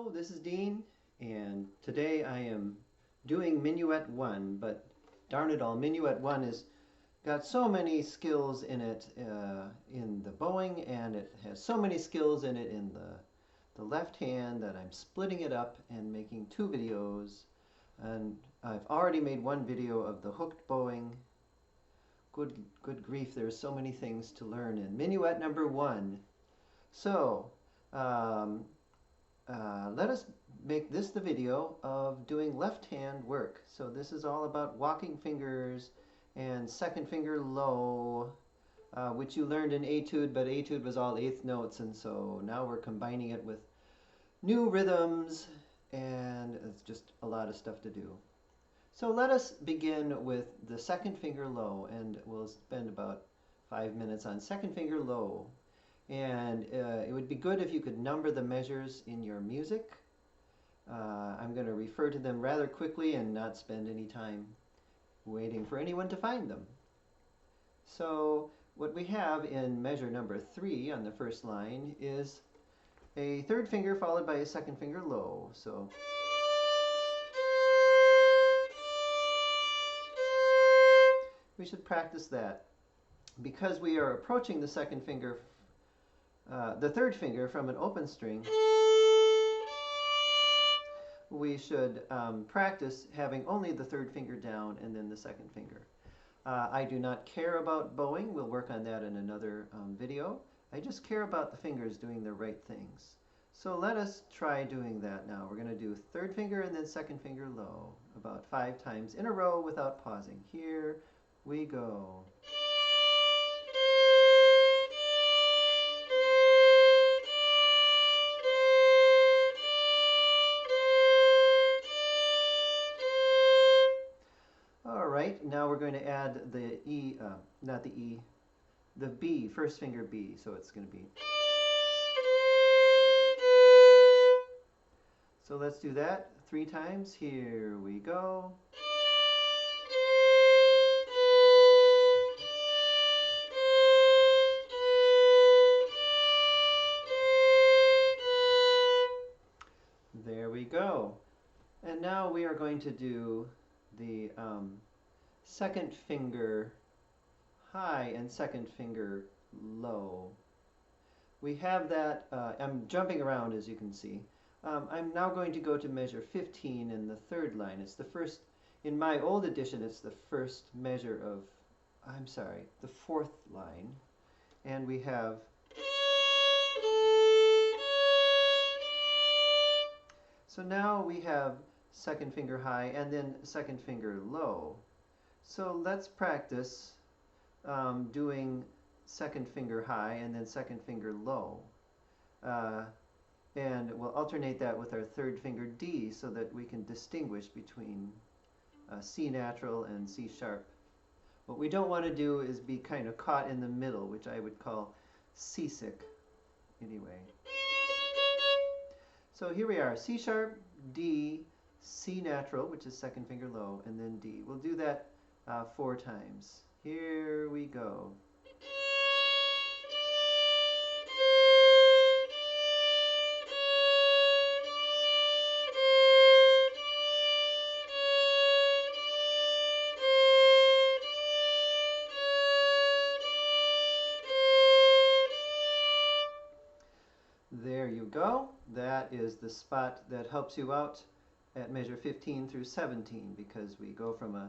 Hello, this is Dean, and today I am doing Minuet 1, but darn it all, Minuet 1 has got so many skills in it in the bowing, and it has so many skills in it in the left hand that I'm splitting it up and making two videos. And I've already made one video of the hooked bowing. Good grief, there's so many things to learn in Minuet number 1. So, let us make this the video of doing left hand work. So this is all about walking fingers and second finger low, which you learned in etude, but etude was all eighth notes, and so now we're combining it with new rhythms, and it's just a lot of stuff to do. So let us begin with the second finger low, and we'll spend about 5 minutes on second finger low. And it would be good if you could number the measures in your music. I'm going to refer to them rather quickly and not spend any time waiting for anyone to find them. So what we have in measure number 3 on the first line is a third finger followed by a second finger low. So we should practice that. Because we are approaching the second finger, the third finger from an open string, we should practice having only the third finger down and then the second finger. I do not care about bowing. We'll work on that in another video. I just care about the fingers doing the right things. So let us try doing that now. We're going to do third finger and then second finger low about 5 times in a row without pausing. Here we go. Now we're going to add the E, not the E, the B, first finger B, so it's going to be. So let's do that 3 times. Here we go. There we go. And now we are going to do the second finger high and second finger low. We have that, I'm jumping around as you can see. I'm now going to go to measure 15 in the third line. It's the first, in my old edition, it's the first measure of, I'm sorry, the fourth line. And we have so now we have second finger high and then second finger low. So let's practice doing second finger high and then second finger low. And we'll alternate that with our third finger D so that we can distinguish between C natural and C sharp. What we don't want to do is be kind of caught in the middle, which I would call seasick anyway. So here we are, C sharp, D, C natural, which is second finger low, and then D. We'll do that 4 times. Here we go. There you go. That is the spot that helps you out at measure 15 through 17, because we go from a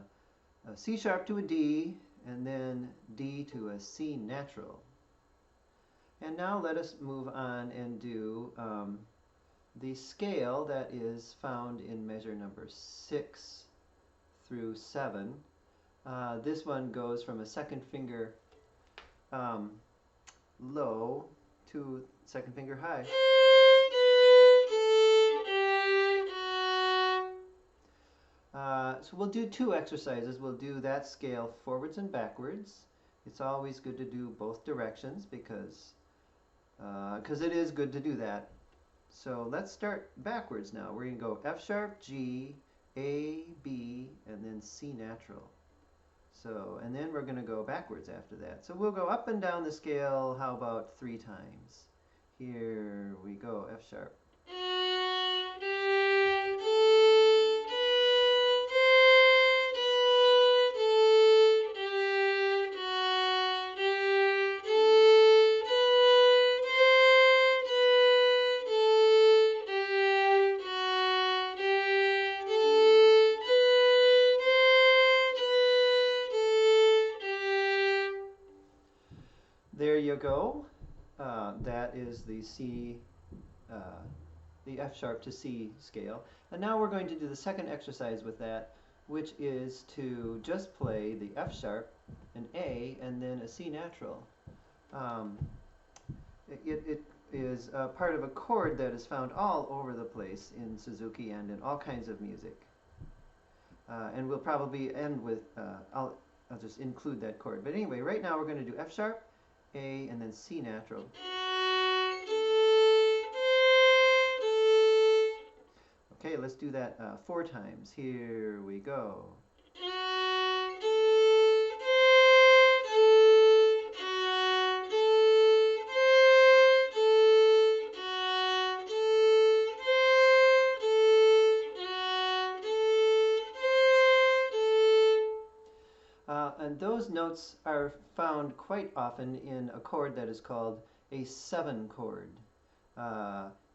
C sharp to a D, and then D to a C natural. And now let us move on and do the scale that is found in measure number 6 through 7. This one goes from a second finger low to second finger high. So we'll do 2 exercises. We'll do that scale forwards and backwards. It's always good to do both directions because it is good to do that. So let's start backwards now. We're going to go F sharp, G, A, B, and then C natural. So, and then we're going to go backwards after that. So we'll go up and down the scale, how about 3 times? Here we go, F sharp. you go. That is the the F sharp to C scale. And now we're going to do the second exercise with that, which is to just play the F sharp, an A, and then a C natural. It is part of a chord that is found all over the place in Suzuki and in all kinds of music. And we'll probably end with, I'll just include that chord. But anyway, right now we're going to do F sharp, A, and then C natural. Okay, let's do that 4 times. Here we go. And those notes are found quite often in a chord that is called a 7 chord.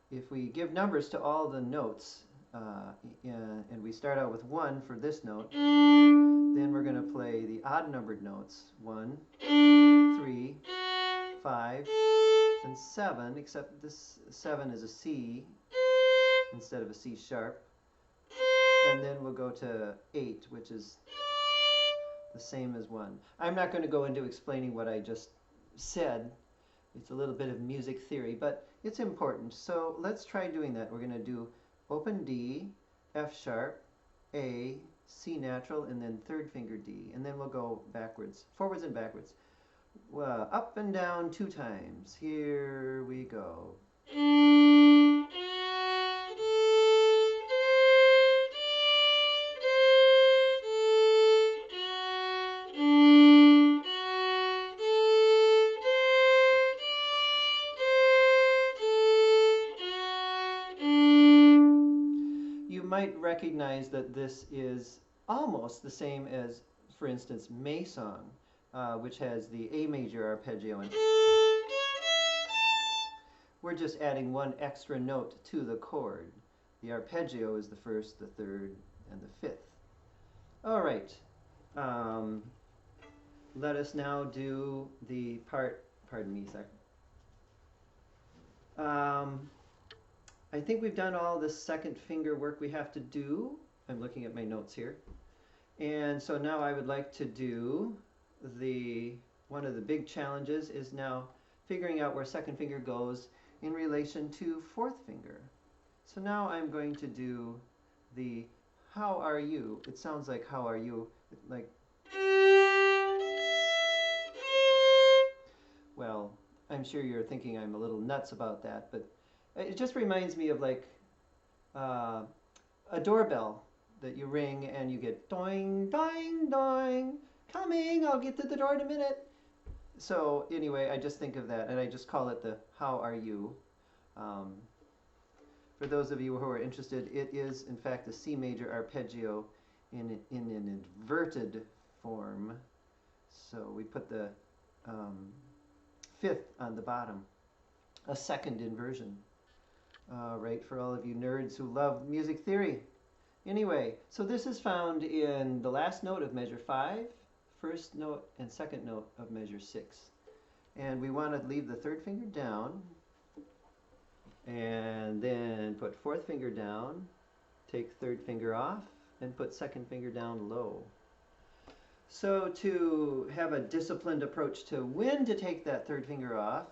If we give numbers to all the notes, and we start out with 1 for this note, then we're going to play the odd numbered notes, 1, 3, 5, and 7, except this 7 is a C instead of a C sharp. And then we'll go to 8, which is the same as 1. I'm not going to go into explaining what I just said. It's a little bit of music theory, but it's important. So let's try doing that. We're going to do open D, F sharp, A, C natural, and then 3rd finger D. And then we'll go backwards, forwards and backwards. Up and down 2 times. Here we go. Might recognize that this is almost the same as, for instance, May Song, which has the A major arpeggio. And we're just adding 1 extra note to the chord. The arpeggio is the 1st, the 3rd, and the 5th. All right. Let us now do the part, pardon me a second. I think we've done all the 2nd finger work we have to do. I'm looking at my notes here. And so now I would like to do one of the big challenges is now figuring out where 2nd finger goes in relation to 4th finger. So now I'm going to do the how are you. It sounds like how are you, like, well, I'm sure you're thinking I'm a little nuts about that, but it just reminds me of like a doorbell that you ring and you get doing, doing, doing, coming, I'll get to the door in a minute. So anyway, I just think of that and I just call it the how are you. For those of you who are interested, it is in fact a C major arpeggio in an inverted form. So we put the 5th on the bottom, a 2nd inversion. Right, for all of you nerds who love music theory. Anyway, so this is found in the last note of measure 5, 1st note and 2nd note of measure 6. And we want to leave the 3rd finger down, and then put 4th finger down, take 3rd finger off, and put 2nd finger down low. So to have a disciplined approach to when to take that 3rd finger off,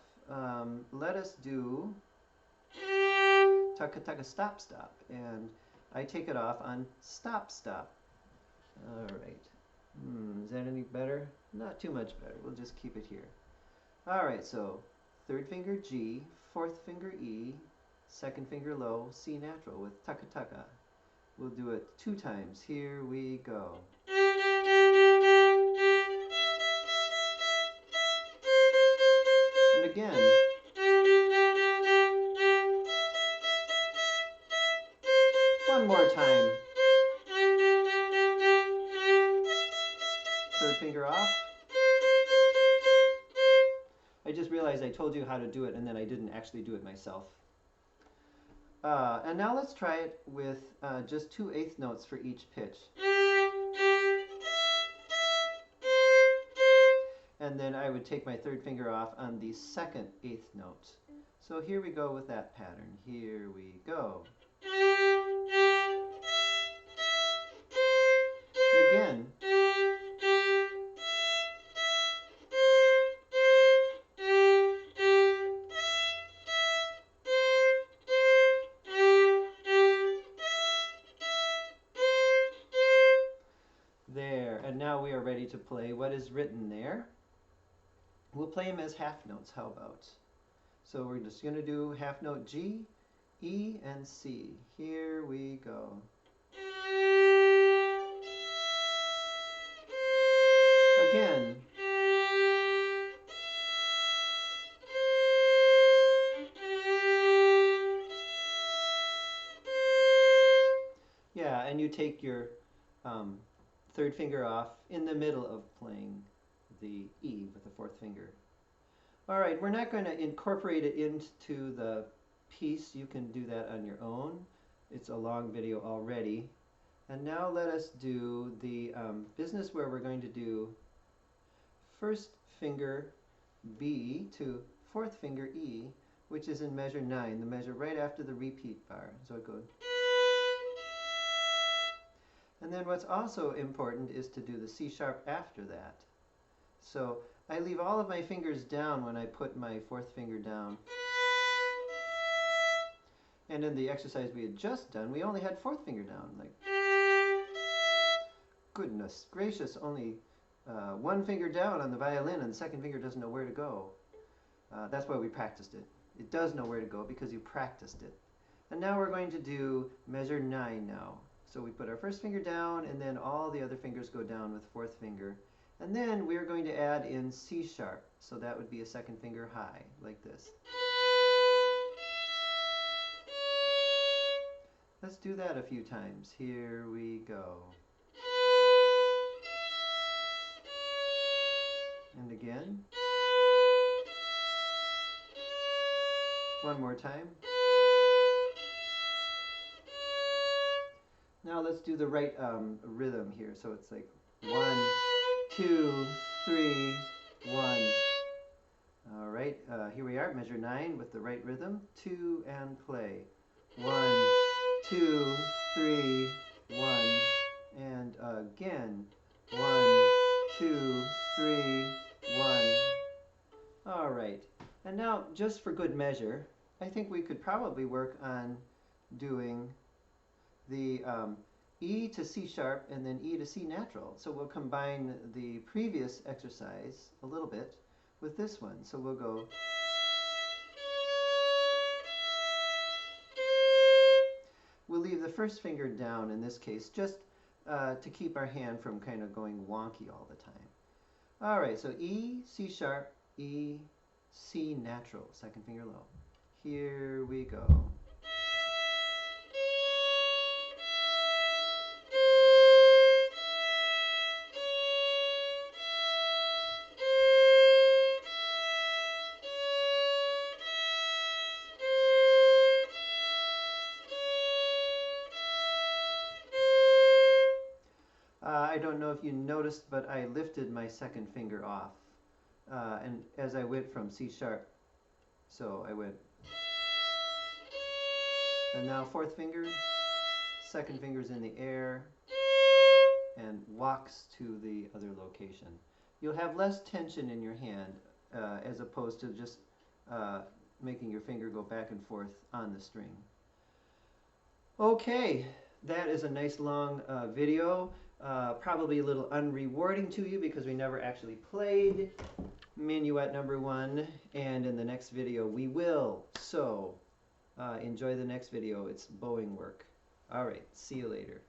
let us do tucka tucka stop stop, and I take it off on stop stop. All right. Is that any better? Not too much better. We'll just keep it here. All right, so 3rd finger G, 4th finger E, 2nd finger low, C natural with tucka tucka. We'll do it 2 times. Here we go. And again. One more time. 3rd finger off. I just realized I told you how to do it and then I didn't actually do it myself. And now let's try it with just 2 eighth notes for each pitch. and then I would take my third finger off on the second eighth note. So here we go with that pattern. Here we go. Again. There, and now we are ready to play what is written there. We'll play them as half notes, how about? So we're just going to do half note G, E, and C. Here we go. Again. Yeah, and you take your third finger off in the middle of playing the E with the fourth finger. All right, we're not going to incorporate it into the piece. You can do that on your own. It's a long video already. And now let us do the business where we're going to do first finger B to fourth finger E, which is in measure 9, the measure right after the repeat bar. So it goes. And then what's also important is to do the C sharp after that. So I leave all of my fingers down when I put my fourth finger down. And in the exercise we had just done, we only had fourth finger down. Like, goodness gracious, only one finger down on the violin and the second finger doesn't know where to go. That's why we practiced it. It does know where to go because you practiced it. And now we're going to do measure 9 now. So we put our first finger down and then all the other fingers go down with fourth finger. And then we're going to add in C sharp. So that would be a second finger high, like this. Let's do that a few times. Here we go. And again. One more time. Now let's do the right rhythm here. So it's like 1, 2, 3, 1. All right, here we are, measure 9 with the right rhythm. 2 and play. 1, 2, 3, 1. And again. 1, 2, 3, 1. All right. And now, just for good measure, I think we could probably work on doing the E to C sharp and then E to C natural. So we'll combine the previous exercise a little bit with this one. So we'll go. We'll leave the first finger down in this case, just to keep our hand from kind of going wonky all the time. All right, so E, C sharp, E, C natural, second finger low. Here we go. I don't know if you noticed, but I lifted my second finger off. And as I went from C sharp, so I went. And now fourth finger, second finger's in the air, and walks to the other location. You'll have less tension in your hand as opposed to just making your finger go back and forth on the string. Okay, that is a nice long video. Probably a little unrewarding to you because we never actually played Minuet number 1, and in the next video we will. So enjoy the next video. It's bowing work. All right, see you later.